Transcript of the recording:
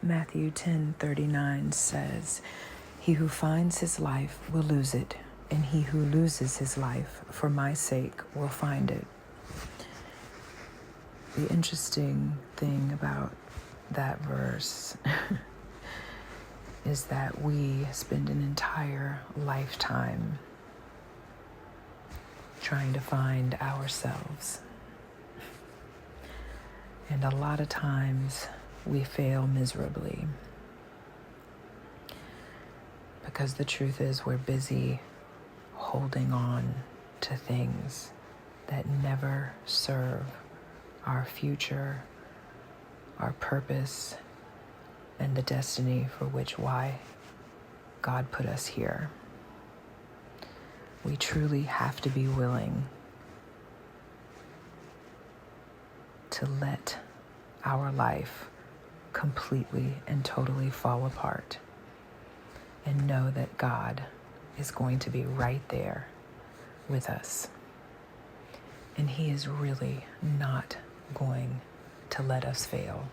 Matthew 10:39 says, "He who finds his life will lose it, and he who loses his life for my sake will find it." The interesting thing about that verse is that we spend an entire lifetime trying to find ourselves. And a lot of times we fail miserably because the truth is we're busy holding on to things that never serve our future, our purpose, and the destiny for why God put us here. We truly have to be willing to let our life completely and totally fall apart and know that God is going to be right there with us. And He is really not going to let us fail.